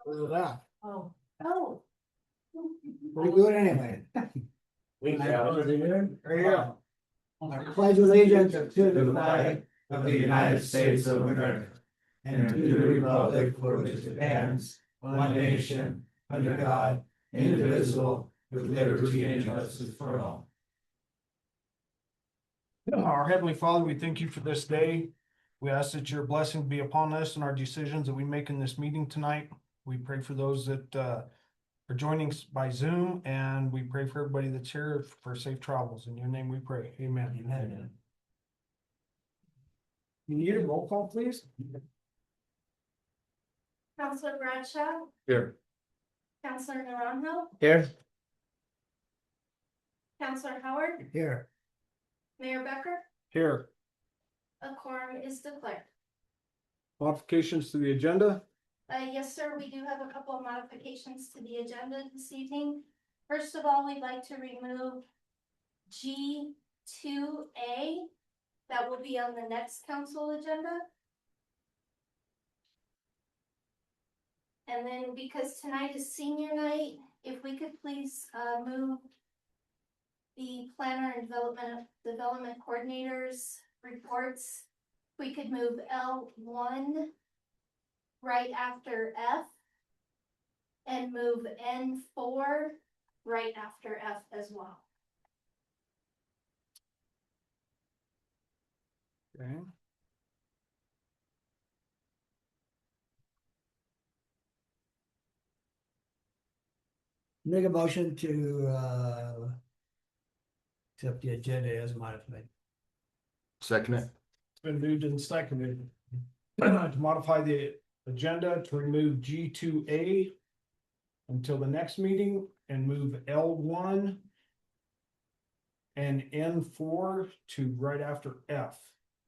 Look at that. Oh. Oh. We do it anyway. We There you go. I pledge allegiance to the flag of the United States of America and to the republic for which it stands, one nation, under God, indivisible, with liberty and justice for all. Our Heavenly Father, we thank you for this day. We ask that your blessing be upon us and our decisions that we make in this meeting tonight. We pray for those that are joining us by Zoom, and we pray for everybody that's here for safe travels. In your name we pray. Amen. Amen. You need a roll call, please? Counselor Bradshaw, Here. Counselor Naranjo, Here. Counselor Howard, Here. Mayor Becker, Here. a quorum is declared. Modifications to the agenda. Yes, sir, we do have a couple of modifications to the agenda this evening. First of all, we'd like to remove G2A. That will be on the next council agenda. And then because tonight is senior night, if we could please move the planner and development coordinators reports. We could move L1 right after F and move N4 right after F as well. Okay. Make a motion to accept the agenda as modified. Second it. It's been moved and seconded to modify the agenda to remove G2A until the next meeting and move L1 and N4 to right after F.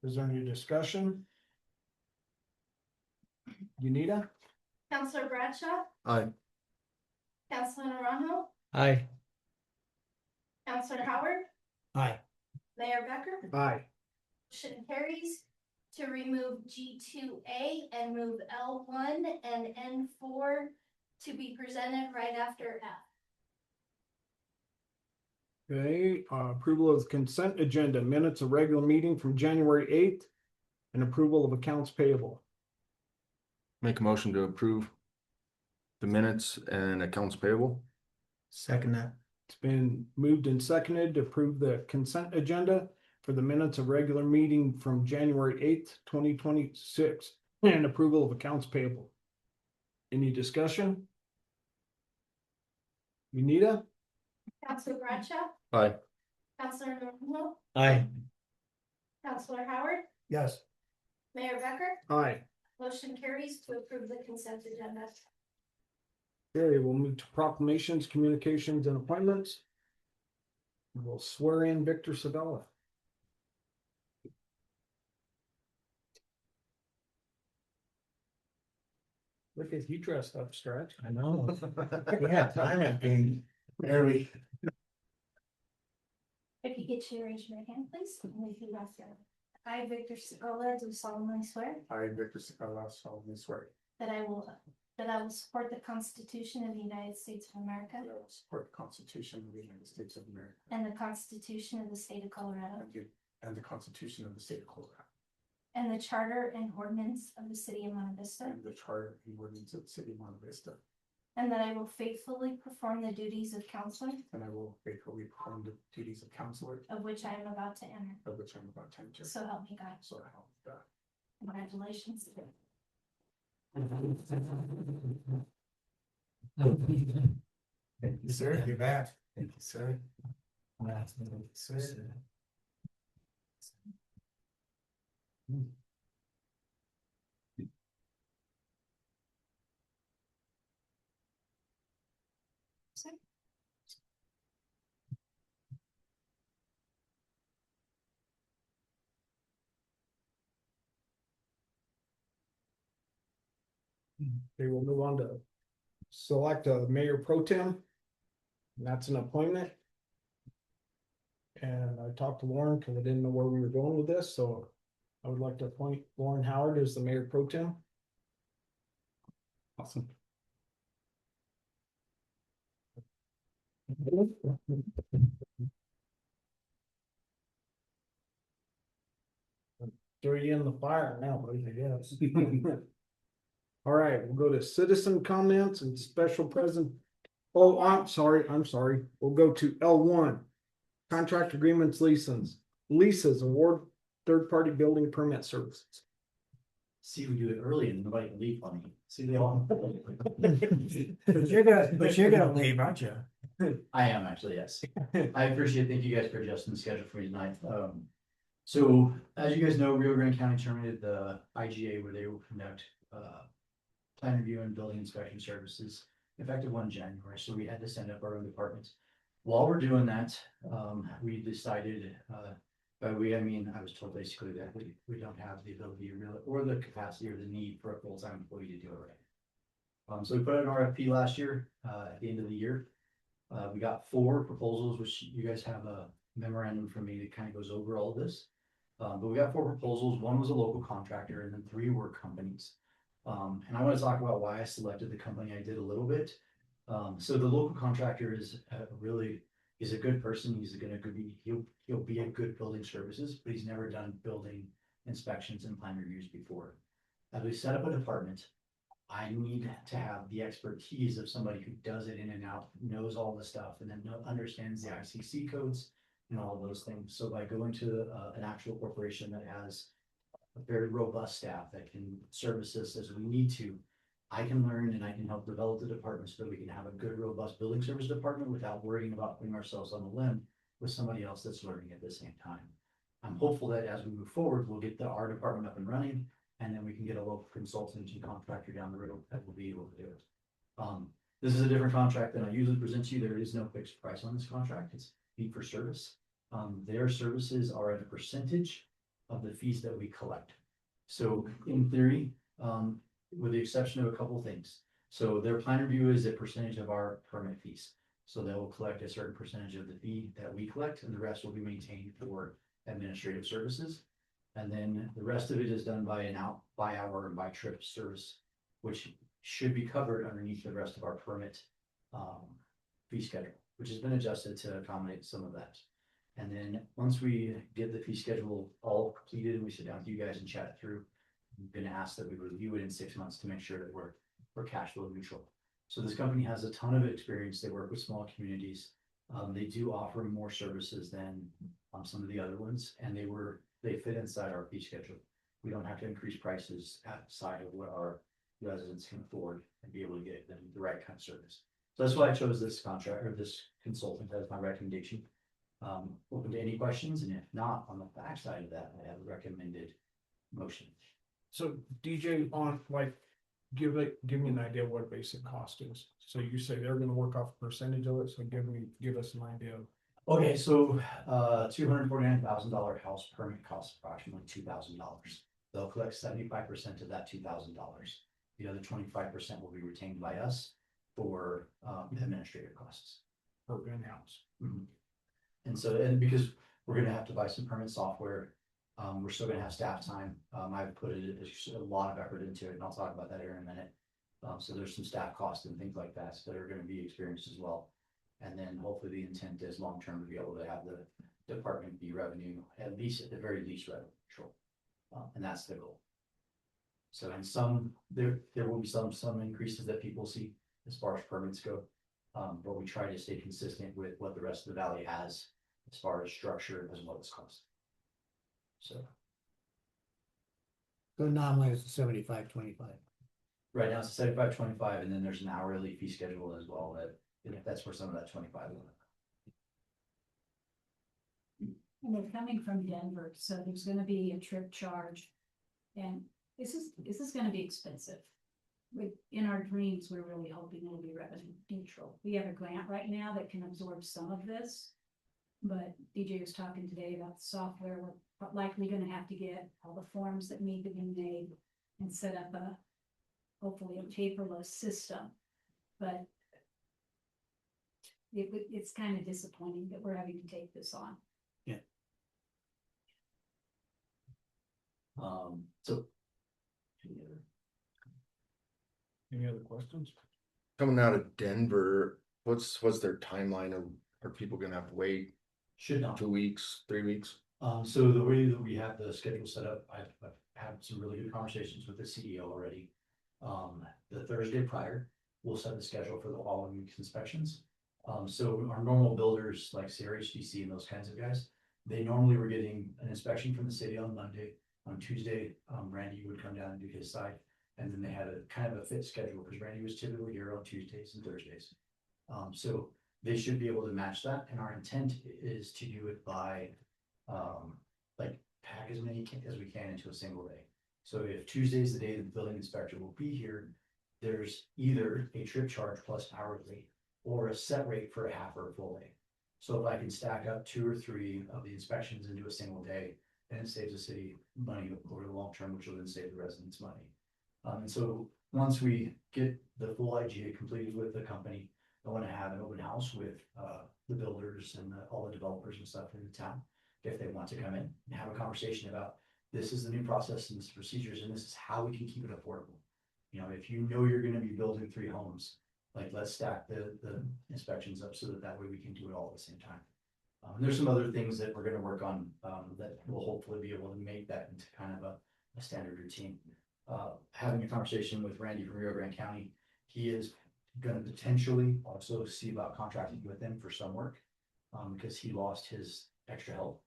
Is there any discussion? Unita? Counselor Bradshaw, Aye. Counselor Naranjo, Aye. Counselor Howard, Aye. Mayor Becker. Aye. Motion carries to remove G2A and move L1 and N4 to be presented right after F. Okay, approval of the consent agenda, minutes of regular meeting from January 8th, and approval of accounts payable. Make a motion to approve the minutes and accounts payable. Second that. It's been moved and seconded to approve the consent agenda for the minutes of regular meeting from January 8th, 2026, and approval of accounts payable. Any discussion? Unita? Counselor Bradshaw, Aye. Counselor Naranjo, Aye. Counselor Howard, Yes. Mayor Becker. Aye. Motion carries to approve the consent agenda. Okay, we'll move to proclamations, communications, and appointments. We'll swear in Victor Sabella. Look at you dressed up, Stretch. I know. Yeah, time at being very. If you get your raise your hand, please, and repeat after. I, Victor Scola, do solemnly swear I, Victor Sakala, solemnly swear that I will support the Constitution of the United States of America that I will support the Constitution of the United States of America and the Constitution of the State of Colorado and the Constitution of the State of Colorado and the Charter and Ordinance of the City of Monte Vista, and the Charter and Ordinance of the City of Monte Vista, and that I will faithfully perform the duties of counselor and I will faithfully perform the duties of counselor of which I am about to enter. of which I'm about to enter. So help me God. So help me God. Congratulations. Thank you, sir. You're back. Thank you, sir. Sir. Okay, we'll move on to select a mayor pro tem. And that's an appointment. And I talked to Lauren because I didn't know where we were going with this, so I would like to appoint Lauren Howard as the mayor pro tem. Awesome. Throw you in the fire now, buddy, I guess. All right, we'll go to citizen comments and special present. Oh, I'm sorry. We'll go to L1. Contract agreements, leases, award third-party building permit services. See, we do it early and nobody can leave on me. See, they all. But you're gonna leave, aren't you? I am actually, yes. I appreciate, thank you guys for adjusting the schedule for me tonight. So as you guys know, Rio Grande County terminated the IGA where they will conduct, plan review and building inspection services effective 1 January. So we had to send up our own departments. While we're doing that, we decided, by we, I mean, I was told basically that we don't have the ability to really, or the capacity or the need for a full-time employee to do it right. So we put out an RFP last year, at the end of the year. We got 4 proposals, which you guys have a memorandum from me that kind of goes over all of this. But we got 4 proposals. 1 was a local contractor and then 3 were companies. And I want to talk about why I selected the company I did a little bit. So the local contractor is he's a good person. He'll be a good building services, but he's never done building inspections and plan reviews before. As we set up a department, I need to have the expertise of somebody who does it in and out, knows all the stuff, and then understands the ICC codes and all of those things. So by going to an actual corporation that has a very robust staff that can service us as we need to, I can learn and I can help develop the department so that we can have a good, robust building service department without worrying about putting ourselves on a limb with somebody else that's learning at the same time. I'm hopeful that as we move forward, we'll get our department up and running, and then we can get a local consultant and contractor down the road that will be able to do it. This is a different contract than I usually present to you. There is no fixed price on this contract. It's fee for service. Their services are at a percentage of the fees that we collect. So in theory, with the exception of a couple of things. So their plan review is a percentage of our permit fees. So they will collect a certain percentage of the fee that we collect, and the rest will be maintained for administrative services. And then the rest of it is done by hour and by trip service, which should be covered underneath the rest of our permit fee schedule, which has been adjusted to accommodate some of that. And then once we get the fee schedule all completed and we sit down with you guys and chat it through, I'm going to ask that we review it in 6 months to make sure that we're cash flow neutral. So this company has a ton of experience. They work with small communities. They do offer more services than some of the other ones, and they fit inside our fee schedule. We don't have to increase prices outside of what our residents can afford and be able to get them the right kind of service. So that's why I chose this contract or this consultant as my recommendation. Open to any questions, and if not, on the back side of that, I have a recommended motion. So DJ, on like, give me an idea of what basic cost is. So you say they're gonna work off a percentage of it, so give us an idea of. Okay, so $249,000 house permit costs approximately $2,000. They'll collect 75% of that $2,000. The other 25% will be retained by us for administrative costs. Per in-house. Mm-hmm. And because we're gonna have to buy some permit software, we're still gonna have staff time. I've put a lot of effort into it, and I'll talk about that here in a minute. So there's some staff costs and things like that that are gonna be experienced as well. And then hopefully the intent is long-term to be able to have the department be revenue, at the very least revenue control. And that's the goal. So there will be some increases that people see as far as permits go. But we try to stay consistent with what the rest of the valley has as far as structure as well as cost. So nominally it's 75-25. right now it's a 75-25, and then there's an hourly fee schedule as well that's where some of that 25 will. And they're coming from Denver, so there's gonna be a trip charge. And this is gonna be expensive. In our dreams, we're really hoping it'll be revenue neutral. We have a grant right now that can absorb some of this. But DJ was talking today about the software. We're likely gonna have to get all the forms that need to be made and set up hopefully a paperless system. But it's kind of disappointing that we're having to take this on. So Any other questions? Coming out of Denver, What's their timeline of, are people gonna have to wait Should not. 2 weeks, 3 weeks? So the way that we have the schedule set up, I've had some really good conversations with the CEO already. The Thursday prior, we'll set the schedule for the following week's inspections. So our normal builders like CRHDC and those kinds of guys, they normally were getting an inspection from the city on Monday. On Tuesday, Randy would come down and do his side. And then they had a kind of a fit schedule because Randy was typically here on Tuesdays and Thursdays. So they should be able to match that. And our intent is to do it by, like pack as many as we can into a single day. So if Tuesday is the day the building inspector will be here, there's either a trip charge plus hourly or a set rate for a half or a full day. So if I can stack up 2 or 3 of the inspections into a single day, then it saves the city money over the long term, which will then save the residents money. And so once we get the full IGA completed with the company, I want to have an open house with the builders and all the developers and stuff in the town. If they want to come in and have a conversation about, this is the new process and this procedures, and this is how we can keep it affordable. You know, if you know you're gonna be building 3 homes, like let's stack the inspections up so that that way we can do it all at the same time. And there's some other things that we're gonna work on that will hopefully be able to make that into kind of a standard routine. Having a conversation with Randy from Rio Grande County, he is gonna potentially also see about contracting with them for some work, because he lost his extra help.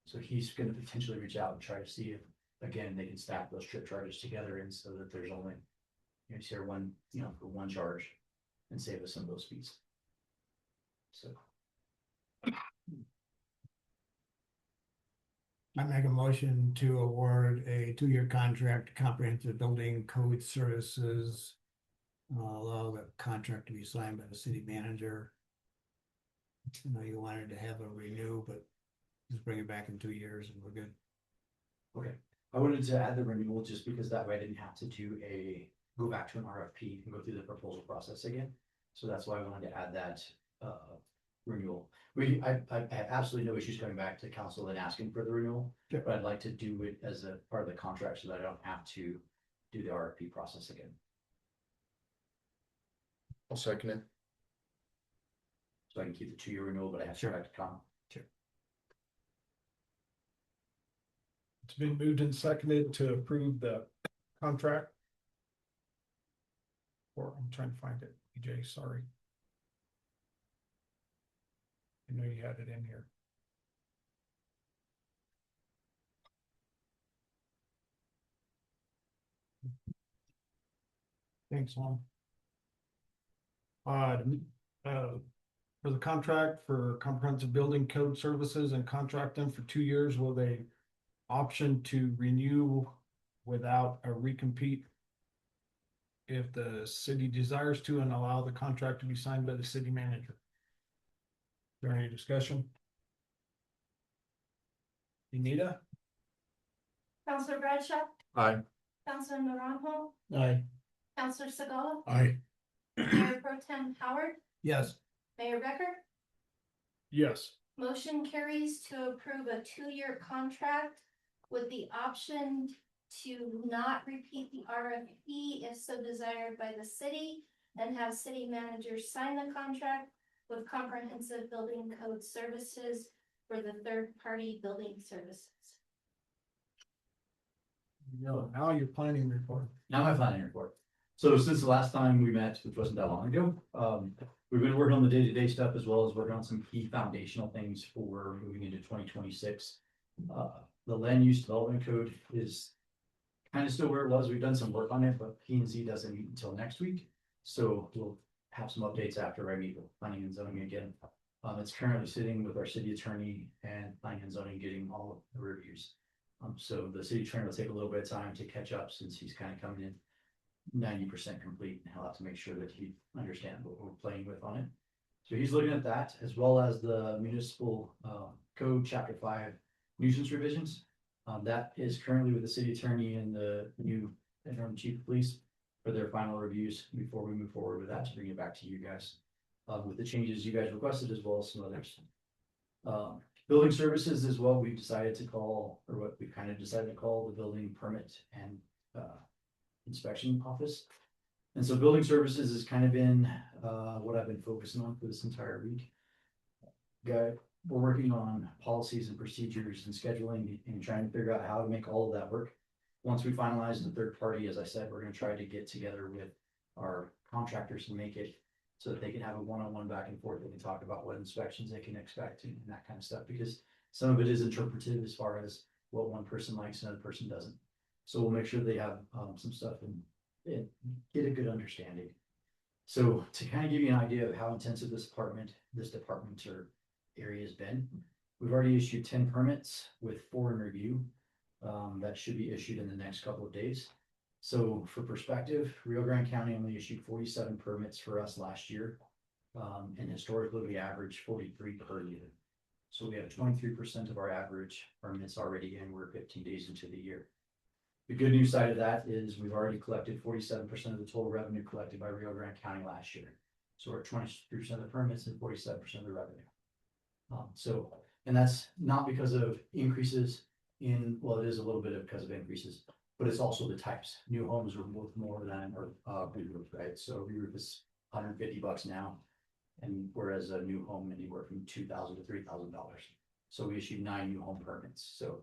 So he's gonna potentially reach out and try to see if, again, they can stack those trip charges together and so that there's only, you know, share one, you know, for one charge and save us some of those fees. So. I make a motion to award a 2-year contract to Comprehensive Building Code Services. Allow the contract to be signed by the city manager. You know, you wanted to have a renew, but just bring it back in 2 years and we're good. Okay, I wanted to add the renewal just because that way I didn't have to go back to an RFP and go through the proposal process again. So that's why I wanted to add that renewal. I have absolutely no issues coming back to council and asking for the renewal, Sure. but I'd like to do it as a part of the contract so that I don't have to do the RFP process again. I'll second it. So I can keep the 2-year renewal, but I have to Sure. go back to com. It's been moved and seconded to approve the contract. Or I'm trying to find it, EJ, sorry. I know you had it in here. Thanks, Lon. For the contract for comprehensive building code services and contract them for 2 years with a option to renew without a recompete if the city desires to, and allow the contract to be signed by the city manager. Is there any discussion? Anita? Counselor Bradshaw, Aye. Counselor Naranjo, Aye. Counselor Segala, Aye. Mayor Pro Tem Howard, Yes. Mayor Becker. Yes. Motion carries to approve a 2-year contract with the option to not repeat the RFP if so desired by the city, and have city managers sign the contract with Comprehensive Building Code Services for the third-party building services. Now your planning report. Now my planning report. So since the last time we met, which wasn't that long ago, we've been working on the day-to-day stuff as well as working on some key foundational things for moving into 2026. The land use development code is kind of still where it was. We've done some work on it, but P&Z doesn't meet until next week. So we'll have some updates after I meet with planning and zoning again. It's currently sitting with our city attorney and planning and zoning getting all of the reviews. So the city attorney will take a little bit of time to catch up since he's kind of coming in 90% complete, and he'll have to make sure that he understands what we're playing with on it. So he's looking at that, as well as the municipal code chapter 5 nuisance revisions. That is currently with the city attorney and the new interim chief of police for their final reviews before we move forward with that to bring it back to you guys. With the changes you guys requested, as well as some others. Building services is what we've decided to call, or what we kind of decided to call the building permit and inspection office. And so building services has kind of been, what I've been focusing on for this entire week. We're working on policies and procedures and scheduling and trying to figure out how to make all of that work. Once we finalize the third party, as I said, we're gonna try to get together with our contractors and make it so that they can have a one-on-one back and forth. They can talk about what inspections they can expect and that kind of stuff, because some of it is interpretive as far as what one person likes and another person doesn't. So we'll make sure they have some stuff and get a good understanding. So to kind of give you an idea of how intensive this department or area has been, we've already issued 10 permits with 4 in review. That should be issued in the next couple of days. So for perspective, Rio Grande County only issued 47 permits for us last year. And historically we average 43 per year. So we have 23% of our average permits already in. We're 15 days into the year. The good news side of that is we've already collected 47% of the total revenue collected by Rio Grande County last year. So we're at 23% of the permits and 47% of the revenue. And that's not because of increases in, well, it is a little bit because of increases, but it's also the types. New homes are worth more than re-roof, right? So re-roof is $150 now, and whereas a new home anywhere from $2,000 to $3,000. So we issued 9 new home permits. So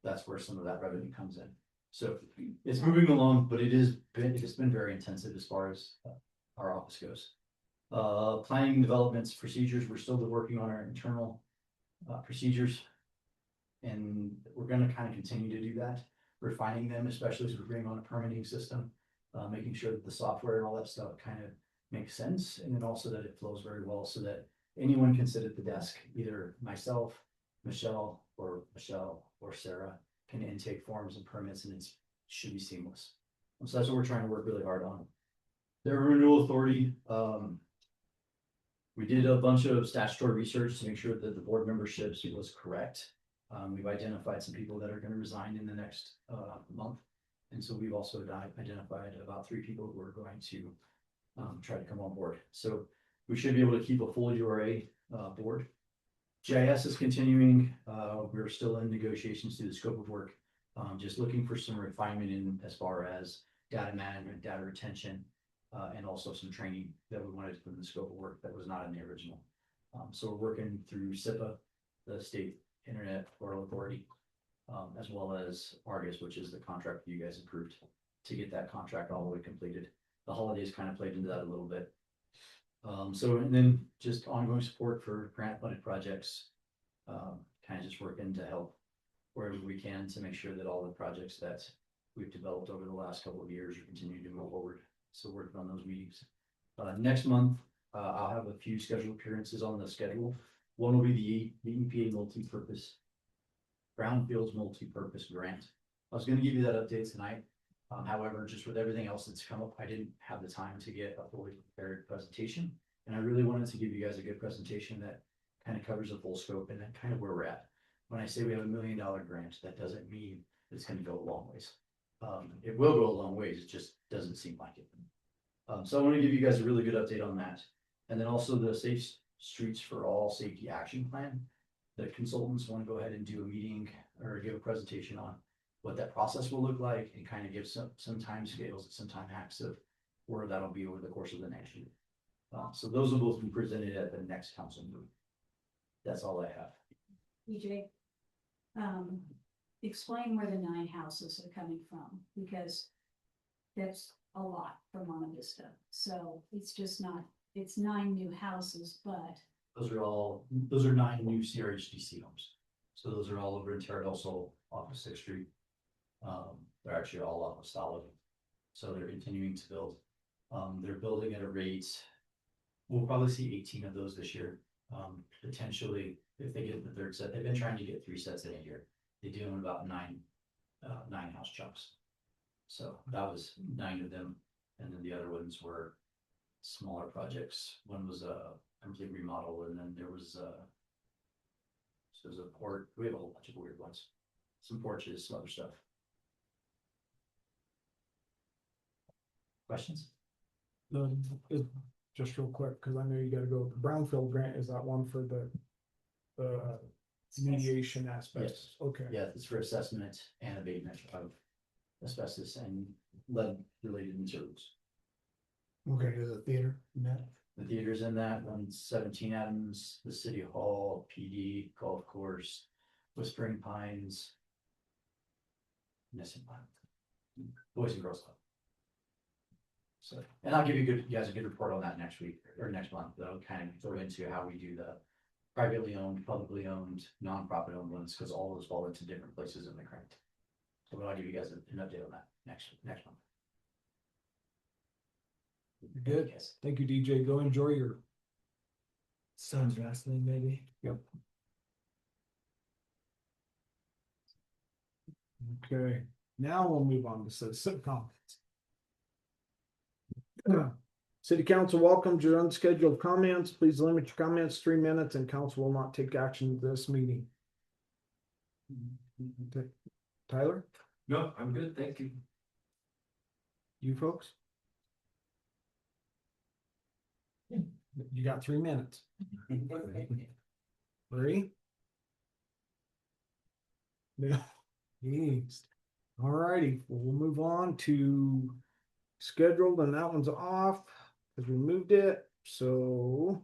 that's where some of that revenue comes in. So it's moving along, but it's been very intensive as far as our office goes. Planning, developments, procedures, we're still working on our internal procedures. And we're gonna kind of continue to do that, refining them, especially as we bring on a permitting system, making sure that the software and all that stuff kind of makes sense. And then also that it flows very well so that anyone can sit at the desk, either myself, Michelle or Sarah can intake forms and permits, and it should be seamless. So that's what we're trying to work really hard on. Their renewal authority, we did a bunch of statutory research to make sure that the board memberships was correct. We've identified some people that are going to resign in the next month. And so we've also identified about 3 people who are going to try to come on board. So we should be able to keep a full URA board. GIS is continuing. We're still in negotiations through the scope of work. Just looking for some refinement in as far as data management, data retention, and also some training that we wanted to put in the scope of work that was not in the original. So we're working through SIPA, the State Internet Portal Authority, as well as Argus, which is the contract you guys approved, to get that contract all the way completed. The holidays kind of played into that a little bit. And then just ongoing support for grant funded projects, kind of just working to help wherever we can to make sure that all the projects that we've developed over the last couple of years are continuing to move forward. So working on those meetings. Next month, I'll have a few scheduled appearances on the schedule. One will be the EPA Brownfields multi-purpose grant. I was going to give you that update tonight. However, just with everything else that's come up, I didn't have the time to get a fully prepared presentation. And I really wanted to give you guys a good presentation that kind of covers the full scope and then kind of where we're at. When I say we have $1 million grant, that doesn't mean it's going to go a long ways. It will go a long ways. It just doesn't seem like it. So I want to give you guys a really good update on that. And then also the Safe Streets for All Safety Action Plan. The consultants want to go ahead and do a meeting or give a presentation on what that process will look like and kind of give some time scales and some time hacks of where that'll be over the course of the next year. So those will both be presented at the next council meeting. That's all I have. EJ, explain where the 9 houses are coming from, because that's a lot for Monte Vista. So it's just not, it's 9 new houses, but Those are 9 new CRHDC homes. So those are all over in Terra del Sol off of 6th Street. They're actually all off of Solid. So they're continuing to build. They're building at a rate, we'll probably see 18 of those this year. Potentially, if they get the 3rd set, they've been trying to get 3 sets in a year. They do in about 9 house chunks. So that was 9 of them. And then the other ones were smaller projects. One was a complete remodel, and then there was a port. We have a whole bunch of weird ones. Some porches, some other stuff. Questions? Just real quick, because I know you gotta go, the Brownfield grant, is that one for the mediation aspects? Yes. Okay. Yeah, it's for assessment and abatement of asbestos and lead related materials. Okay, to the theater, net. The theater's in that, 117 Adams, the City Hall, PD, Golf Course, Whispering Pines. Missing one. Boys and Girls Club. So, and I'll give you guys a good report on that next week or next month. That'll kind of throw into how we do the privately owned, publicly owned, nonprofit owned ones, because all those fall into different places in the grant. So I'll give you guys an update on that next month. Good. Yes. Thank you, DJ. Go enjoy your. Sons wrestling, maybe. Okay, now we'll move on to citizen comments. City Council welcomes your unscheduled comments. Please limit your comments to 3 minutes and council will not take action this meeting. Tyler, No, I'm good, thank you. you folks? You got 3 minutes. 3? Yeah. Jeez. All righty, we'll move on to scheduled, and that one's off because we moved it. So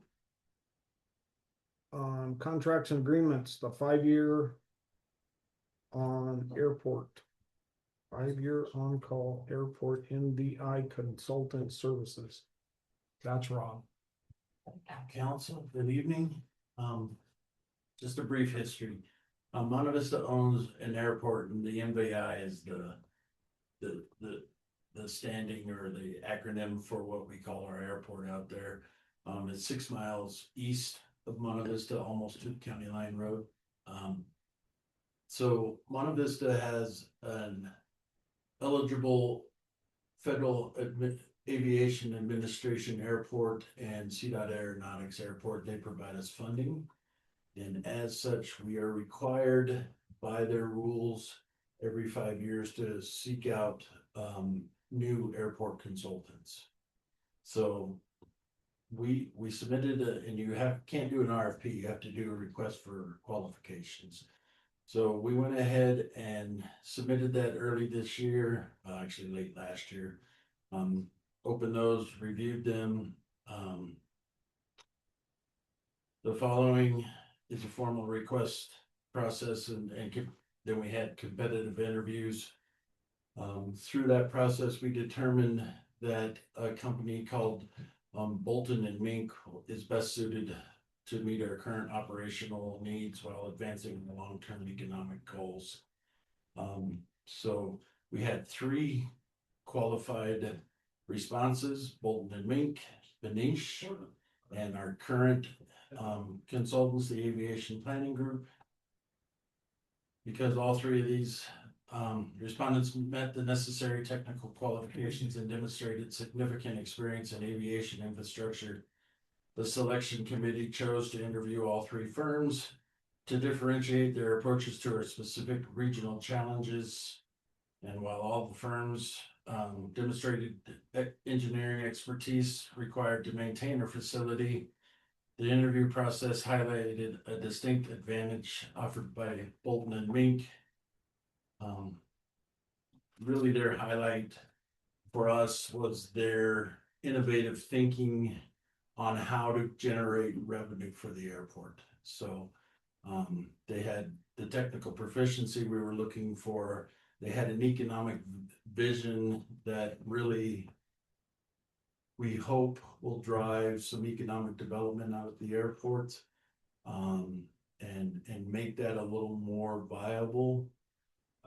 contracts and agreements, the 5-year on airport. 5-year on-call airport NVI consultant services. That's Rob. Council, good evening. Just a brief history. Monte Vista owns an airport and the MVI is the standing or the acronym for what we call our airport out there. It's 6 miles east of Monte Vista, almost to the county line road. So Monte Vista has an eligible federal aviation administration airport and CDOT Aeronautics Airport. They provide us funding. And as such, we are required by their rules every 5 years to seek out new airport consultants. So we submitted and you can't do an RFP, you have to do a request for qualifications. So we went ahead and submitted that early this year, actually late last year. Opened those, reviewed them. The following is a formal request process and then we had competitive interviews. Through that process, we determined that a company called Bolton and Mink is best suited to meet our current operational needs while advancing the long-term economic goals. So we had 3 qualified responses, Bolton and Mink, Benish, and our current consultants, the Aviation Planning Group. Because all 3 of these respondents met the necessary technical qualifications and demonstrated significant experience in aviation infrastructure, the selection committee chose to interview all 3 firms to differentiate their approaches to our specific regional challenges. And while all the firms demonstrated engineering expertise required to maintain our facility, the interview process highlighted a distinct advantage offered by Bolton and Mink. Really their highlight for us was their innovative thinking on how to generate revenue for the airport. So they had the technical proficiency we were looking for. They had an economic vision that really we hope will drive some economic development out at the airport, and make that a little more viable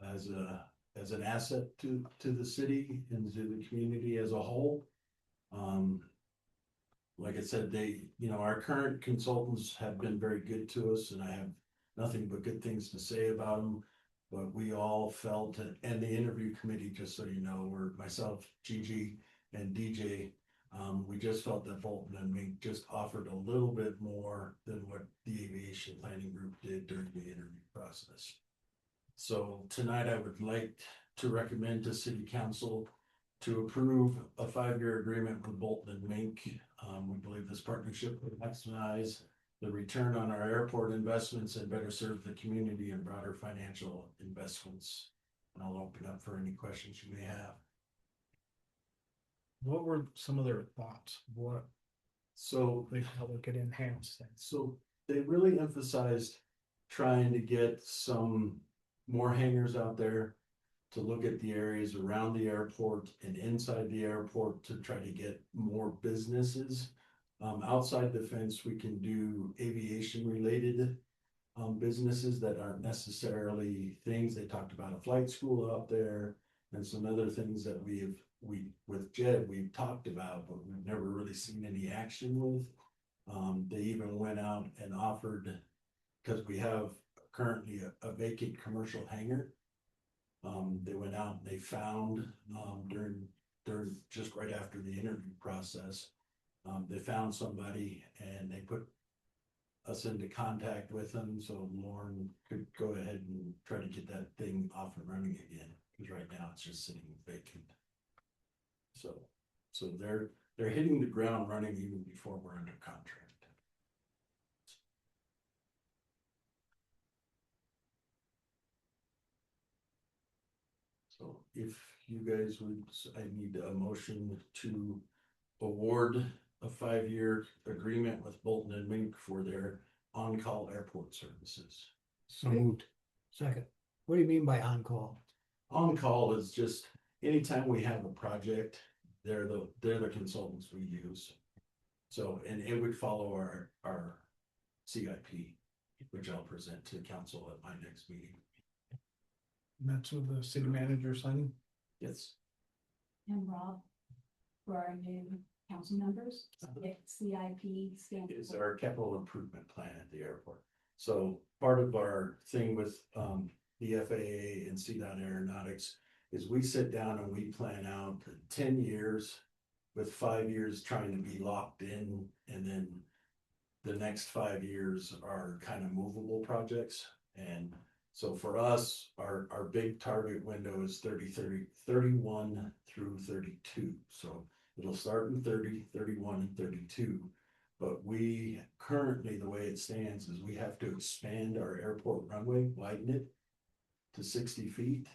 as an asset to the city and to the community as a whole. Like I said, our current consultants have been very good to us, and I have nothing but good things to say about them. But we all felt, and the interview committee, just so you know, were myself, Gigi, and DJ. We just felt that Bolton and Mink just offered a little bit more than what the Aviation Planning Group did during the interview process. So tonight I would like to recommend to City Council to approve a 5-year agreement with Bolton and Mink. We believe this partnership will maximize the return on our airport investments and better serve the community and broader financial investments. And I'll open up for any questions you may have. What were some of their thoughts? What So they felt it could enhance things? So they really emphasized trying to get some more hangars out there to look at the areas around the airport and inside the airport to try to get more businesses. Outside the fence, we can do aviation related businesses that aren't necessarily things. They talked about a flight school out there and some other things that with Jed, we've talked about, but we've never really seen any action with. They even went out and offered, because we have currently a vacant commercial hangar. They went out and they found, during just right after the interview process, they found somebody and they put us into contact with them, so Lauren could go ahead and try to get that thing off and running again, because right now it's just sitting vacant. So they're hitting the ground running even before we're under contract. So if you guys would, I need a motion to award a 5-year agreement with Bolton and Mink for their on-call airport services. So moved. Second. What do you mean by on-call? On-call is just anytime we have a project, they're the consultants we use. So, and it would follow our CIP, which I'll present to council at my next meeting. And that's with the city manager signing. Yes. And Rob, for our new council members, CIP stands Is for. our capital improvement plan at the airport. So part of our thing with the FAA and CDOT Aeronautics is we sit down and we plan out 10 years with 5 years trying to be locked in, and then the next 5 years are kind of movable projects. And so for us, our big target window is 31 through 32. So it'll start in 30, 31, and 32. But we currently, the way it stands is we have to expand our airport runway, widen it to 60 feet.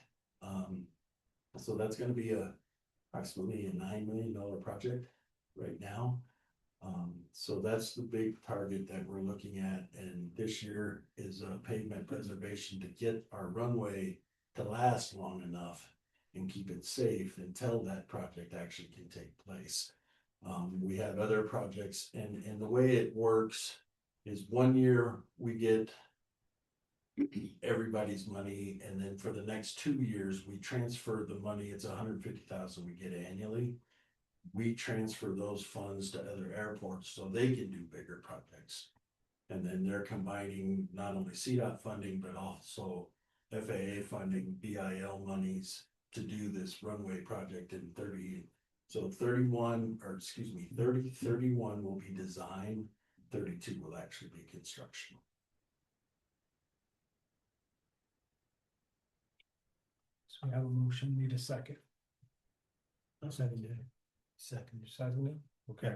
So that's gonna be approximately a $9 million project right now. So that's the big target that we're looking at. And this year is a pavement preservation to get our runway to last long enough and keep it safe until that project actually can take place. We have other projects, and the way it works is 1 year we get everybody's money, and then for the next 2 years we transfer the money. It's $150,000 we get annually. We transfer those funds to other airports so they can do bigger projects. And then they're combining not only CDOT funding, but also FAA funding, BIL monies to do this runway project in 30. So 31 30, 31 will be design, 32 will actually be construction. So we have a motion, need a second. I'll second it. Second. You second it? Okay.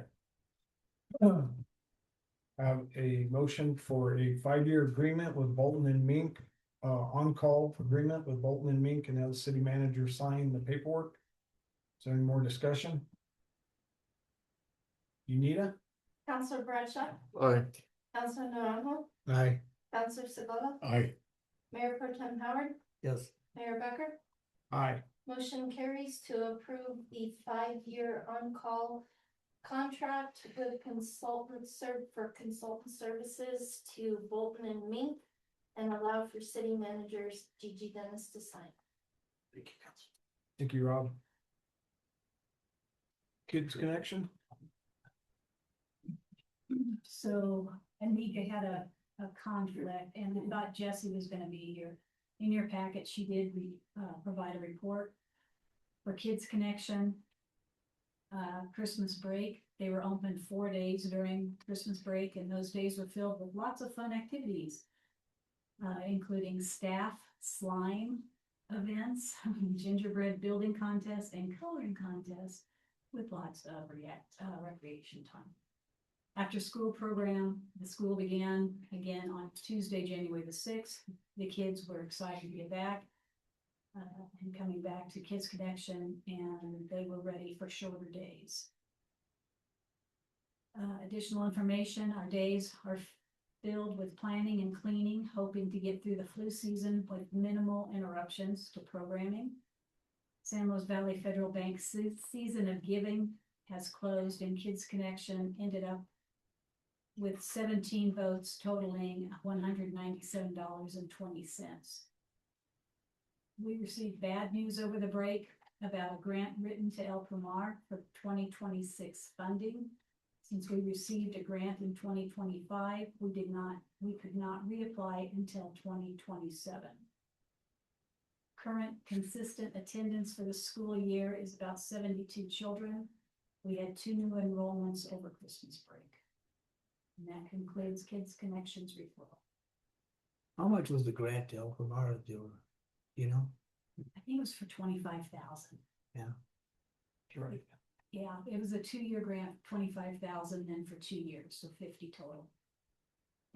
Have a motion for a 5-year agreement with Bolton and Mink, on-call agreement with Bolton and Mink, and have the city manager sign the paperwork. Is there any more discussion? Unita? Counselor Bradshaw, Aye. Counselor Naranjo, Aye. Counselor Sabella, Aye. Mayor Pro Tem Howard, Yes. Mayor Becker. Aye. Motion carries to approve the 5-year on-call contract with for consultant services to Bolton and Mink, and allow for city managers Gigi Dennis to sign. Thank you, Council. Thank you, Rob. Kids Connection? So Anika had a conflict, and we thought Jessie was gonna be here. In your packet, she did provide a report for Kids Connection. Christmas break, they were open 4 days during Christmas break, and those days were filled with lots of fun activities, including staff slime events, gingerbread building contests, and coloring contests, with lots of recreation time. After school program, the school began again on Tuesday, January the 6th. The kids were excited to get back. and coming back to Kids Connection, and they were ready for shorter days. Additional information, our days are filled with planning and cleaning, hoping to get through the flu season with minimal interruptions to programming. San Luis Valley Federal Bank season of giving has closed, and Kids Connection ended up with 17 votes totaling $197.20. We received bad news over the break about a grant written to El Pomar for 2026 funding. Since we received a grant in 2025, we could not reapply until 2027. Current consistent attendance for the school year is about 72 children. We had 2 new enrollments over Christmas break. And that concludes Kids Connections referral. How much was the grant to El Pomar do? You know? I think it was for 25,000. Right. Yeah, it was a 2-year grant, 25,000, then for 2 years, so 50 total.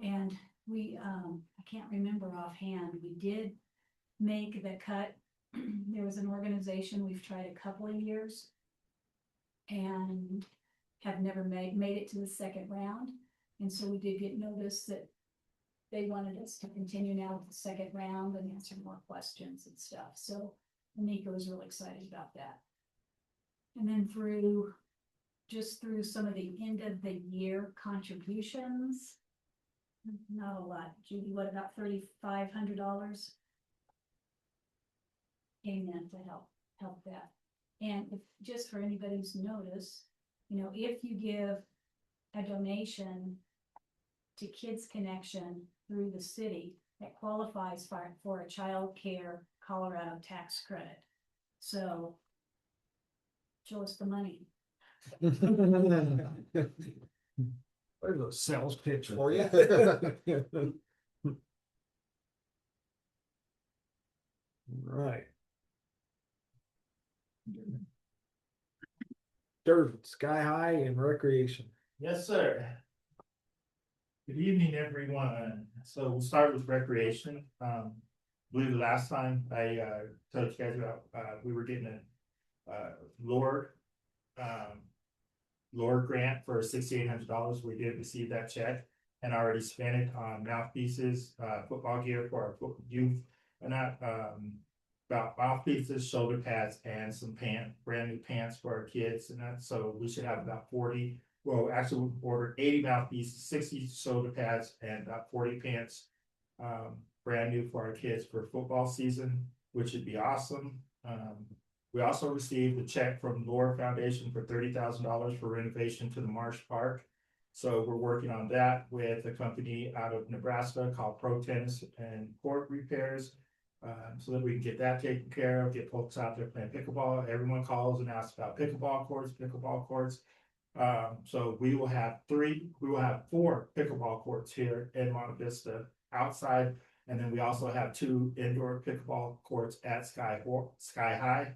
And we, I can't remember offhand, we did make the cut. There was an organization we've tried a couple of years and have never made it to the second round. And so we did get notice that they wanted us to continue now with the second round and answer more questions and stuff. So Anika was really excited about that. And then through some of the end of the year contributions, not a lot. Judy, what about $3,500? Came in to help that. And if, just for anybody's notice, you know, if you give a donation to Kids Connection through the city, that qualifies for a child care Colorado tax credit. So show us the money. There's a sales pitch for you. Right. Dirt, Sky High and Recreation. Yes, sir. Good evening, everyone. So we'll start with recreation. Believe the last time I told you guys about we were getting a Lord grant for $6,800. We did receive that check and already spent it on mouthpieces, football gear for our youth, and that about mouthpieces, shoulder pads, and some brand new pants for our kids, and that. So we should have about 40. Well, actually, we ordered 80 mouthpieces, 60 shoulder pads, and about 40 pants, brand new for our kids for football season, which would be awesome. We also received a check from Lore Foundation for $30,000 for renovation to the Marsh Park. So we're working on that with a company out of Nebraska called Pro Tennis and Court Repairs, so that we can get that taken care of, get folks out there playing pickleball. Everyone calls and asks about pickleball courts. So we will have 4 pickleball courts here in Monte Vista outside. And then we also have 2 indoor pickleball courts at Sky High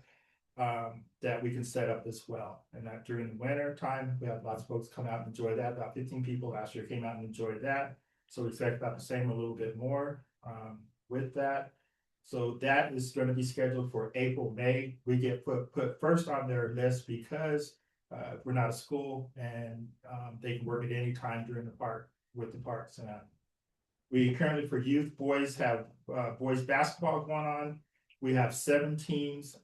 that we can set up as well. And that during the winter time, we have lots of folks come out and enjoy that. About 15 people last year came out and enjoyed that. So we expect about the same, a little bit more with that. So that is going to be scheduled for April, May. We get put first on their list because we're not a school, and they can work at any time during the park with the parks. And we currently, for youth, boys have boys basketball going on. We have 7 teams.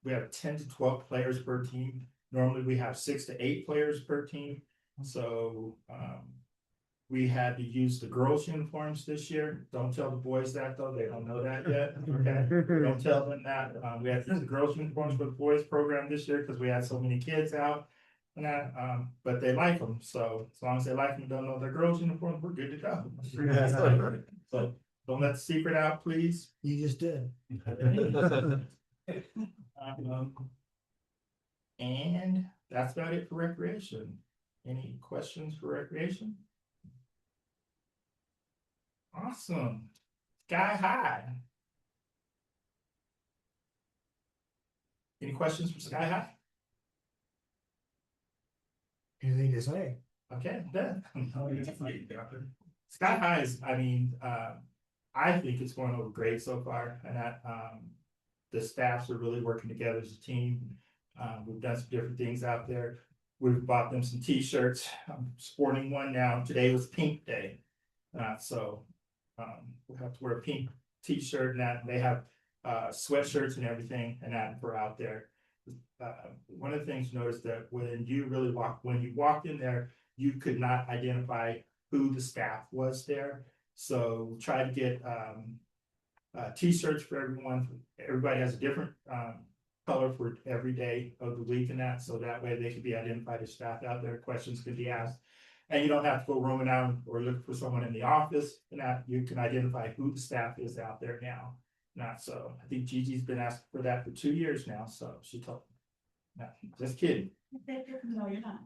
We have 10 to 12 players per team. Normally we have 6 to 8 players per team. So we had to use the girls' uniforms this year. Don't tell the boys that, though. They don't know that yet. Okay. Don't tell them that. We had to use the girls' uniforms for the boys' program this year because we had so many kids out. And that, but they like them. So as long as they like them, don't know their girls' uniforms, we're good to go. So don't let the secret out, please. You just did. And that's about it for recreation. Any questions for recreation? Awesome. Sky High. Any questions for Sky High? Anything to say? Okay, then. Sky High is, I mean, I think it's going over great so far, and that, the staffs are really working together as a team. We've done some different things out there. We've bought them some t-shirts. I'm sporting one now. Today was pink day. So we'll have to wear a pink t-shirt and that, and they have sweatshirts and everything and that for out there. One of the things you notice that when you walked in there, you could not identify who the staff was there. So try to get t-shirts for everyone. Everybody has a different color for every day of the week and that, so that way they can be identified as staff out there. Questions can be asked. And you don't have to go roaming out or look for someone in the office and that. You can identify who the staff is out there now. Not so. I think Gigi's been asking for that for 2 years now, so she told me. No, just kidding. No, you're not.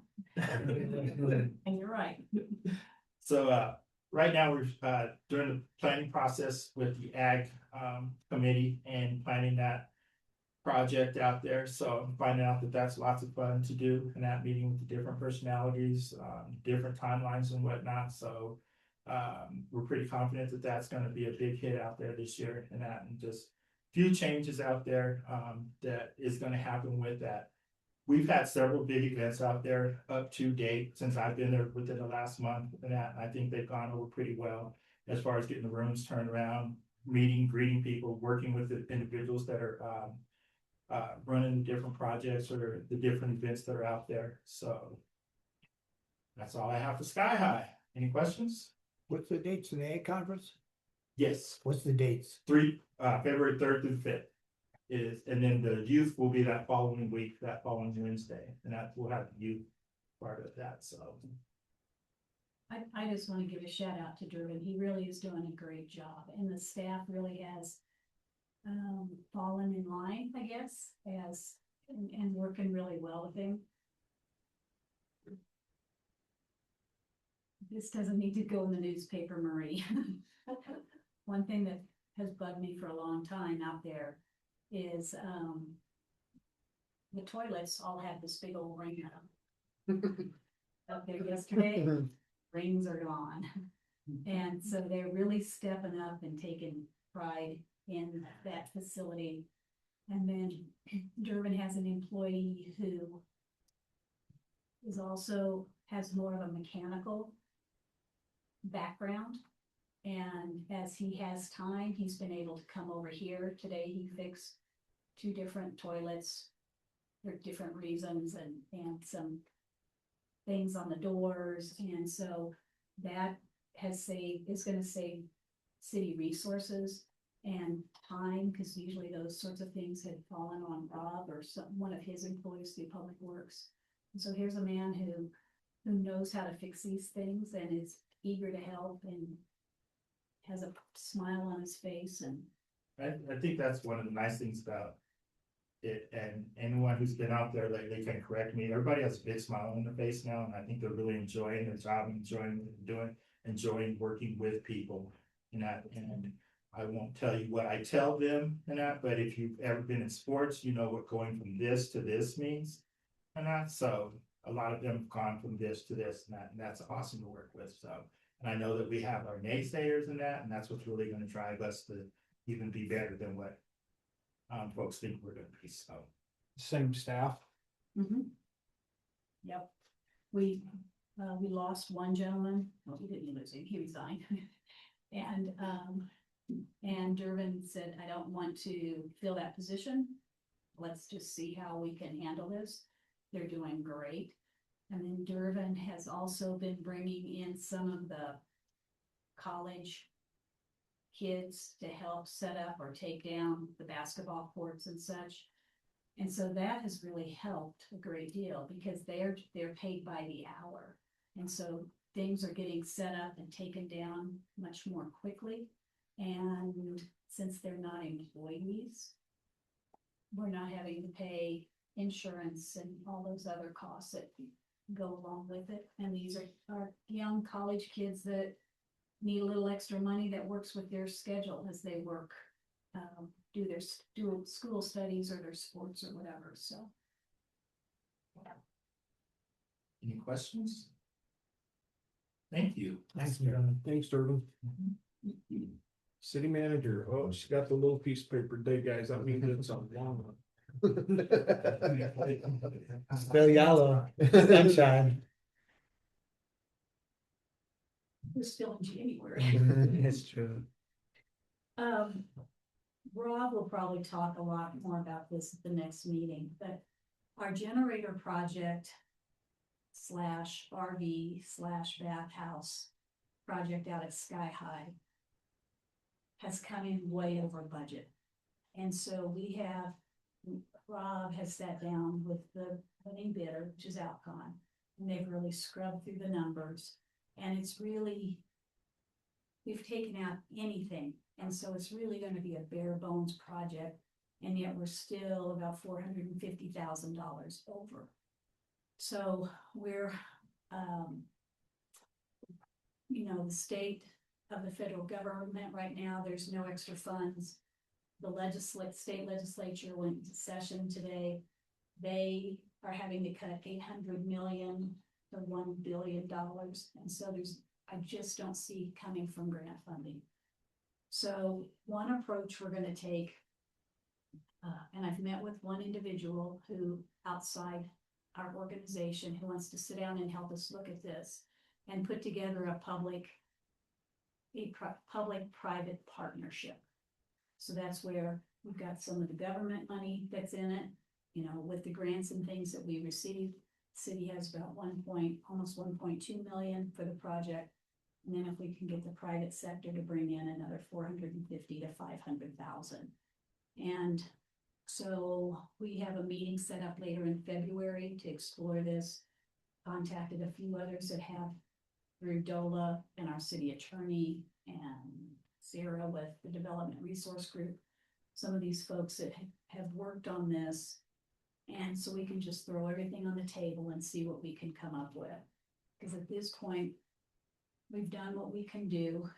And you're right. So right now we're during the planning process with the ag committee and planning that project out there. So I'm finding out that that's lots of fun to do in that meeting with the different personalities, different timelines and whatnot. So we're pretty confident that that's going to be a big hit out there this year and that, and just few changes out there that is going to happen with that. We've had several big events out there up to date since I've been there within the last month and that. I think they've gone over pretty well as far as getting the rooms turned around, meeting, greeting people, working with the individuals that are running the different projects or the different events that are out there. So that's all I have for Sky High. Any questions? What's the dates of the ag conference? Yes, What's the dates? February 3rd through the 5th is, and then the youth will be that following week, that following Wednesday, and that we'll have the youth part of that. So I just want to give a shout out to Durbin. He really is doing a great job, and the staff really has fallen in line, I guess, and working really well with him. This doesn't need to go in the newspaper, Marie. One thing that has bugged me for a long time out there is the toilets all have this big old ring on them. Up there yesterday, rings are gone. And so they're really stepping up and taking pride in that facility. And then Durbin has an employee who is also has more of a mechanical background. And as he has time, he's been able to come over here. Today he fixed 2 different toilets for different reasons and some things on the doors. And so that is going to save city resources and time, because usually those sorts of things had fallen on Rob or one of his employees through Public Works. And so here's a man who knows how to fix these things and is eager to help and has a smile on his face. And I think that's one of the nice things about it, and anyone who's been out there, like, they can correct me. Everybody has a big smile on their face now, and I think they're really enjoying their job, enjoying working with people and that. And I won't tell you what I tell them and that, but if you've ever been in sports, you know what going from this to this means and that. So a lot of them have gone from this to this and that, and that's awesome to work with. So, and I know that we have our naysayers in that, and that's what's really going to drive us to even be better than what folks think we're going to be. So Same staff. Yep, we lost one gentleman. Well, we didn't lose him, he resigned. And Durbin said, I don't want to fill that position. Let's just see how we can handle this. They're doing great. And then Durbin has also been bringing in some of the college kids to help set up or take down the basketball courts and such. And so that has really helped a great deal, because they're paid by the hour. And so things are getting set up and taken down much more quickly. And since they're not employees, we're not having to pay insurance and all those other costs that go along with it. And these are young college kids that need a little extra money that works with their schedule as they work, do school studies or their sports or whatever. So any questions? Thank you. Thanks, John. Thanks, Durbin. City manager, oh, she got the little piece of paper day, guys, that means it's a long one. Still yellow, sunshine. We're still in January. It's true. Rob will probably talk a lot more about this at the next meeting, but our generator project slash RV slash bathhouse project out at Sky High has come in way over budget. And so Rob has sat down with the winning bidder, which is Alcon, and they've really scrubbed through the numbers. And it's really, we've taken out anything. And so it's really gonna be a bare bones project. And yet we're still about $450,000 over. So we're, the state of the federal government right now, there's no extra funds. The state legislature went into session today. They are having to cut 800 million to $1 billion. And so I just don't see coming from grant funding. So one approach we're gonna take, and I've met with one individual who outside our organization who wants to sit down and help us look at this and put together a public-private partnership. So that's where we've got some of the government money that's in it, with the grants and things that we received. City has about almost 1.2 million for the project. And then if we can get the private sector to bring in another 450 to 500,000. And so we have a meeting set up later in February to explore this. Contacted a few others that have through DOLA and our city attorney and Sarah with the Development Resource Group. Some of these folks that have worked on this. And so we can just throw everything on the table and see what we can come up with. Because at this point, we've done what we can do.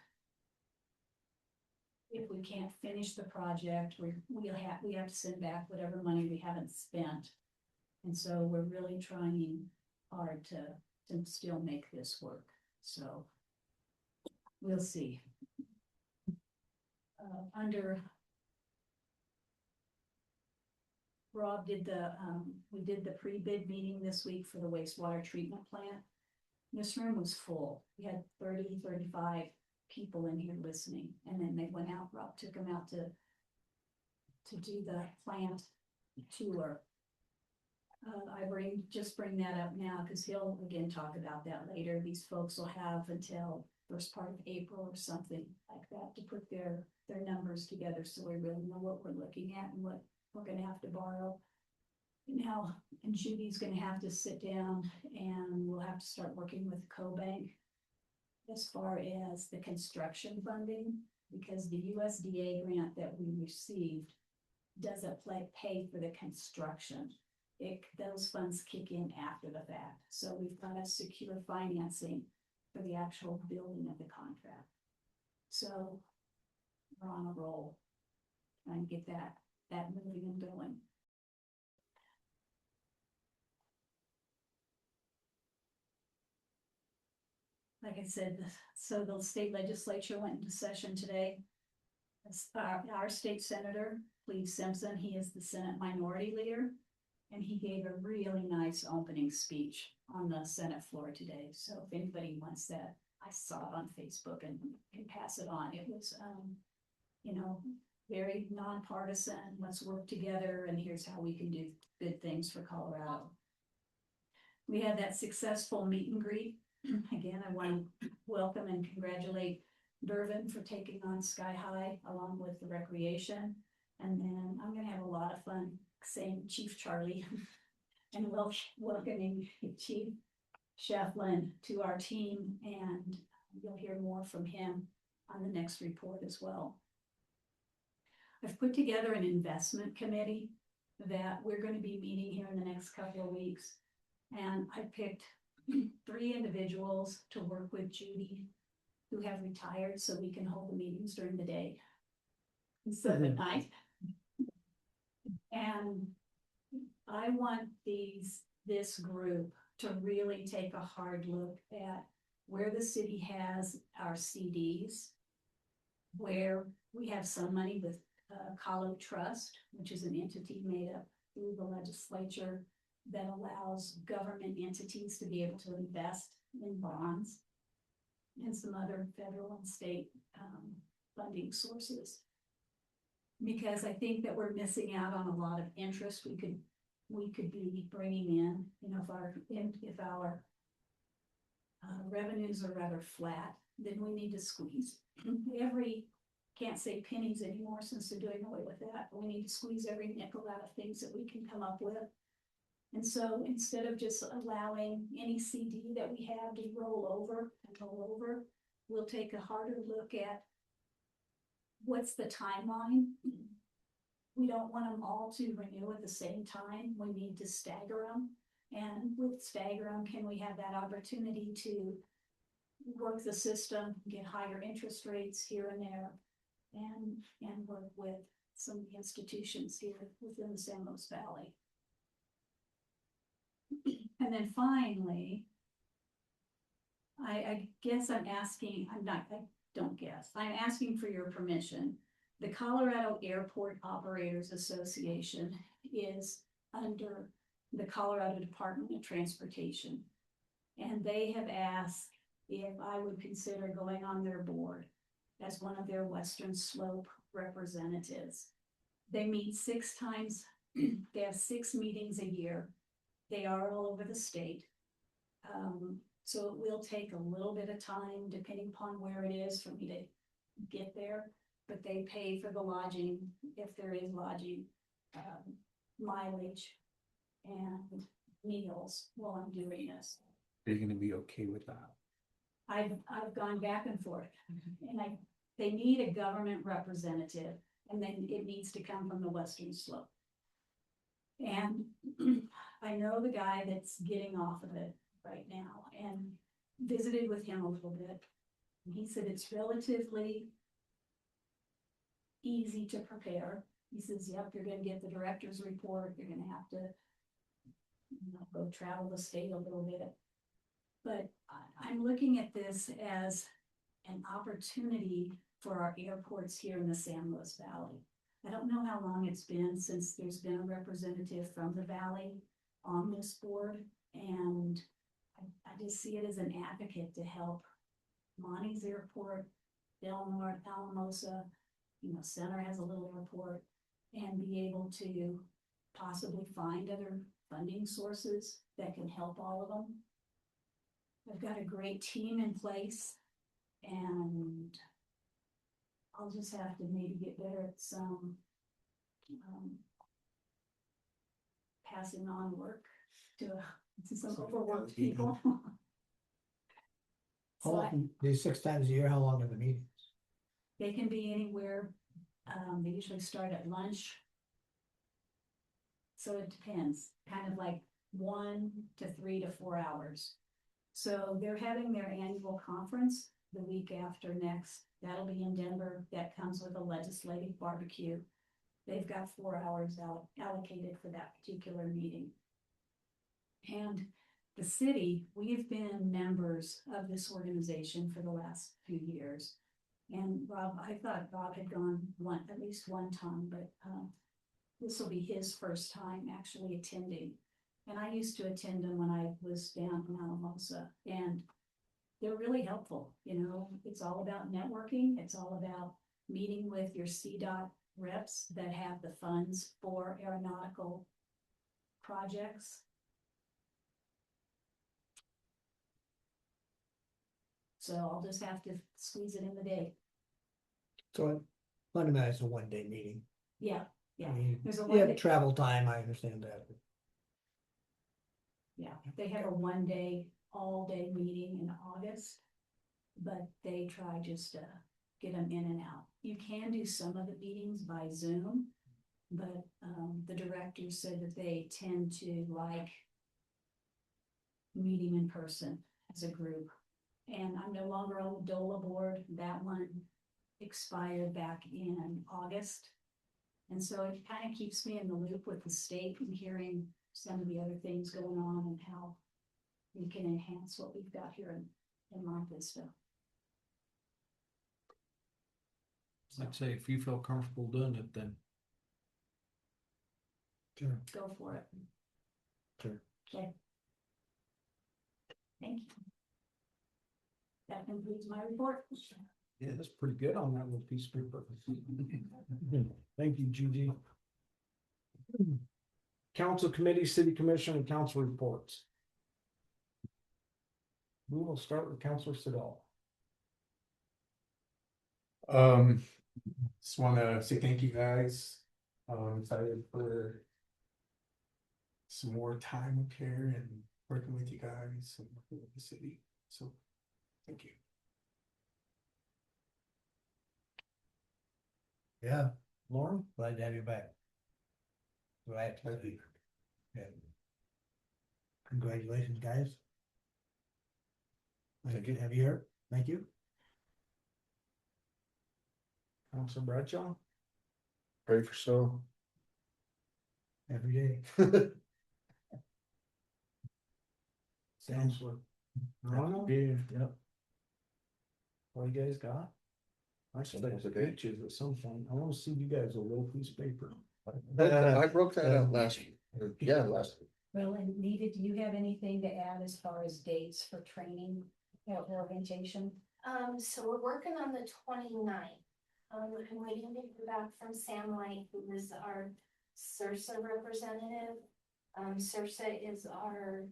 If we can't finish the project, we have to send back whatever money we haven't spent. And so we're really trying hard to still make this work. So we'll see. Rob we did the pre-bid meeting this week for the wastewater treatment plant. This room was full. We had 30, 35 people in here listening. And then they went out, Rob took them out to do the plant tour. I bring that up now because he'll again talk about that later. These folks will have until first part of April or something like that to put their numbers together so we really know what we're looking at and what we're gonna have to borrow. Now, and Judy's gonna have to sit down and we'll have to start working with CoBank as far as the construction funding, because the USDA grant that we received doesn't pay for the construction. Those funds kick in after the fact. So we've got to secure financing for the actual building of the contract. So we're on a roll trying to get that moving and going. Like I said, so the state legislature went into session today. Our state senator, Cleve Simpson, he is the Senate minority leader. And he gave a really nice opening speech on the Senate floor today. So if anybody wants that, I saw it on Facebook and can pass it on. It was, very nonpartisan. Let's work together and here's how we can do good things for Colorado. We had that successful meet and greet. Again, I want to welcome and congratulate Dervin for taking on Sky High along with the recreation. And then I'm going to have a lot of fun saying Chief Charlie and welcoming Chief Shefflin to our team, and you'll hear more from him on the next report as well. I've put together an investment committee that we're going to be meeting here in the next couple of weeks, and I picked 3 individuals to work with Judy who have retired so we can hold the meetings during the day instead of at night. And I want this group to really take a hard look at where the city has our CDs where we have some money with Colo Trust, which is an entity made up through the legislature that allows government entities to be able to invest in bonds and some other federal and state funding sources. Because I think that we're missing out on a lot of interest we could be bringing in, you know, if our revenues are rather flat, then we need to squeeze can't say pennies anymore since they're doing away with that, but we need to squeeze every nickel out of things that we can come up with. And so instead of just allowing any CD that we have to roll over, we'll take a harder look at what's the timeline. We don't want them all to renew at the same time. We need to stagger them. And with stagger them, can we have that opportunity to work the system, get higher interest rates here and there, and work with some institutions here within the San Luis Valley. And then finally, I guess I'm asking for your permission. The Colorado Airport Operators Association is under the Colorado Department of Transportation. And they have asked if I would consider going on their board as one of their Western Slope representatives. They meet 6 times, they have 6 meetings a year. They are all over the state. So it will take a little bit of time, depending upon where it is, for me to get there. But they pay for the lodging, if there is lodging, mileage, and meals while I'm doing this. Are you gonna be okay with that? I've gone back and forth, and they need a government representative, and then it needs to come from the Western Slope. And I know the guy that's getting off of it right now, and visited with him a little bit. And he said it's relatively easy to prepare. He says, yep, you're gonna get the director's report, you're gonna have to, you know, go travel the state a little bit. But I'm looking at this as an opportunity for our airports here in the San Luis Valley. I don't know how long it's been since there's been a representative from the valley on this board, and I just see it as an advocate to help Monte's Airport, Del Norte, Alamosa, you know, Center has a little airport, and be able to possibly find other funding sources that can help all of them. I've got a great team in place, and I'll just have to maybe get better at some passing on work to some overworked people. How So often, these 6 times a year, how long are the meetings? they can be anywhere. They usually start at lunch. So it depends, kind of like 1 to 3 to 4 hours. So they're having their annual conference the week after next. That'll be in Denver. That comes with a legislative barbecue. They've got 4 hours allocated for that particular meeting. And the city, we've been members of this organization for the last few years. And Rob, I thought Rob had gone at least one time, but this will be his first time actually attending. And I used to attend them when I was down in Alamosa, and they're really helpful. You know, it's all about networking. It's all about meeting with your CDOT reps that have the funds for aeronautical projects. So I'll just have to squeeze it in the day. So fundamentally, it's a 1-day meeting. Yeah, yeah. I mean, There's a you have one-day- travel time, I understand that. Yeah, they have a 1-day, all-day meeting in August, but they try just to get them in and out. You can do some of the meetings by Zoom, but the directors said that they tend to like meeting in person as a group. And I'm no longer on the DOLA board. That one expired back in August. And so it kind of keeps me in the loop with the state and hearing some of the other things going on and how we can enhance what we've got here in Monte Vista. I'd say if you feel comfortable doing it, then. Go for it. Sure. Okay. Thank you. That concludes my report. Yeah, that's pretty good on that little piece of paper. Thank you, Gigi. Council committee, city commission, and council reports. We will start with Councilor Siddall. Just wanna say thank you guys. Excited for some more time up here and working with you guys and working with the city. So, thank you. Yeah, Lauren? glad to have you back. Glad to have you. Yeah. Congratulations, guys. Thank you. Have you heard? Thank you. Councilor Bradshaw? Pray for snow. Every day. Sounds Councilor Morano? Yep. What you guys got? I should have the beaches at some point. I wanna see you guys a little piece of paper. I broke that out last, last. Well, and Nita, do you have anything to add as far as dates for training or orientation? So we're working on the 29th. I'm waiting to hear back from Sam Light, who is our SURSA representative. SURSA is our,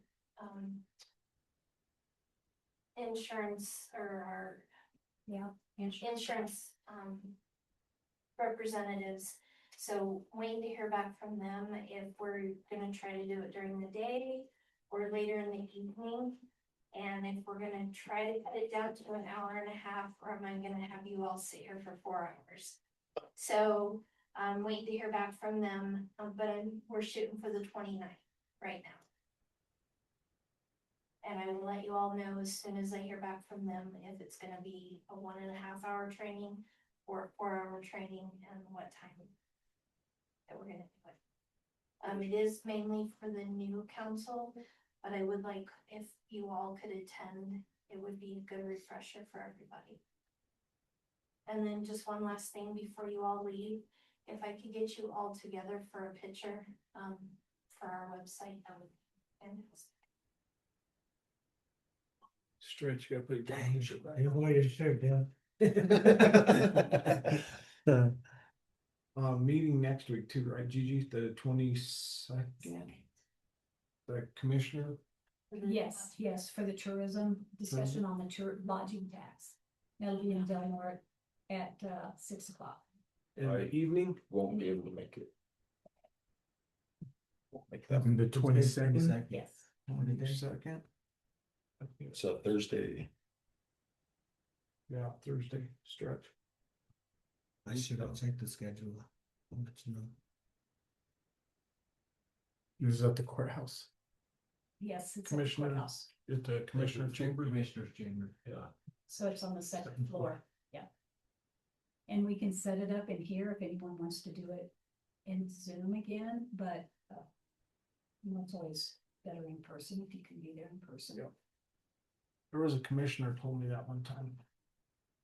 insurance or our Yeah. insurance, representatives. So waiting to hear back from them if we're gonna try to do it during the day or later in the evening. And if we're gonna try to cut it down to an hour and a half, or am I gonna have you all sit here for 4 hours? So I'm waiting to hear back from them, but we're shooting for the 29th right now. And I will let you all know as soon as I hear back from them if it's gonna be a 1.5 hour training or a 4 hour training and what time that we're gonna do it. It is mainly for the new council, but I would like, if you all could attend, it would be a good refresher for everybody. And then just one last thing before you all leave, if I could get you all together for a picture, for our website, that would be fantastic. Stretch, you gotta put your dang shit back. Your boy is sure, Dan. Meeting next week too, right, Gigi, the 22nd? The commissioner, Yes, yes, for the tourism discussion on the tour lodging tax. That'll be in Delmore at 6 o'clock. in the evening, Won't be able to make it. The 22nd. Yes. 22nd. It's a Thursday. Yeah, Thursday stretch. I should have checked the schedule. I'll let you know. This is at the courthouse. Yes, it's at the Commissioner. courthouse. At the commissioner chamber. Commissioner's chamber, yeah. So it's on the second floor, yeah. And we can set it up in here if anyone wants to do it in Zoom again, but it's always better in person if you can be there in person. Yep. There was a commissioner told me that one time.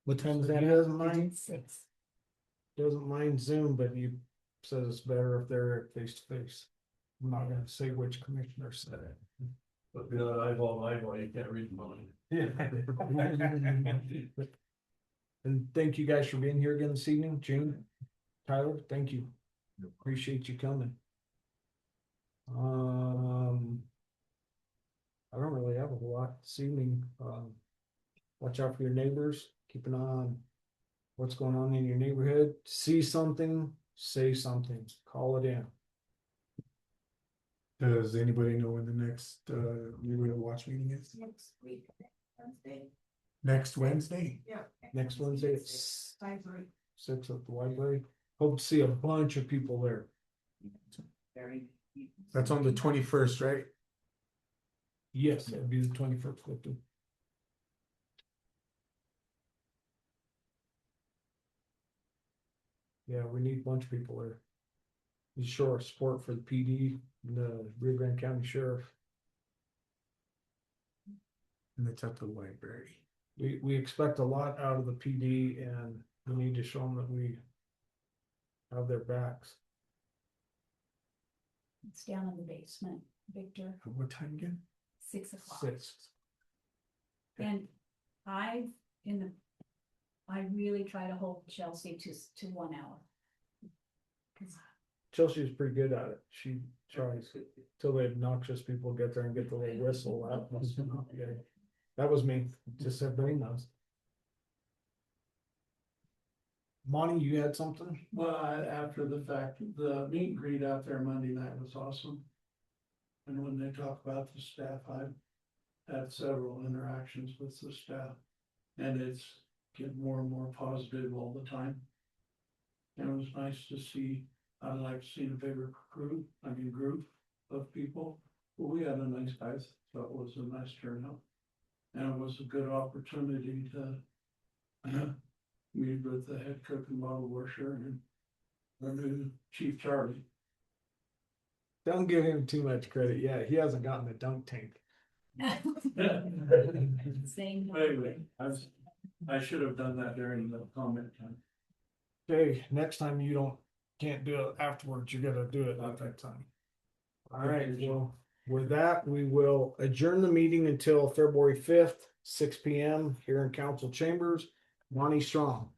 What time is He that? doesn't mind, 6. doesn't mind Zoom, but he says it's better if they're face to face. I'm not gonna say which commissioner said it. But you know, eyeball, you can't read the mind. Yeah. And thank you guys for being here again this evening, June, Tyler, thank you. Appreciate you coming. I don't really have a whole lot this evening. Watch out for your neighbors, keep an eye on what's going on in your neighborhood. See something, say something, call it in. Does anybody know when the next neighborhood watch meeting is? Next week, Wednesday. Next Wednesday? Yeah. Next Wednesday at 6 at the library. Hope to see a bunch of people there. Very. That's on the 21st, right? Yes, it'd be the 21st. Yeah, we need a bunch of people there. We show our support for the PD, and the Rio Grande County Sheriff. And it's at the library. We expect a lot out of the PD and We need to show them that we have their backs. It's down in the basement, Victor, What time again? 6 o'clock. 6. And I, I really try to hold Chelsea to 1 hour. 'Cause Chelsea's pretty good at it. She tries till the obnoxious people get there and get the little whistle out. That was me, just so everybody knows. Monty, you had something? Well, after the fact, the meet and greet out there Monday night was awesome. And when they talk about the staff, I've had several interactions with the staff. And it's getting more and more positive all the time. And it was nice to see, I'd like to see a bigger group of people. But we had a nice guys, so it was a nice turnout. And it was a good opportunity to meet with the head cook and bottle washer and our new Chief Charlie. Don't give him too much credit. Yeah, he hasn't gotten the dunk tank. Same. Anyway, I should have done that during the comment time. Okay, next time you can't do it afterwards, you gotta do it at that time. All right, well, with that, we will adjourn the meeting until February 5th, 6 p.m. here in council chambers. Monty Strong.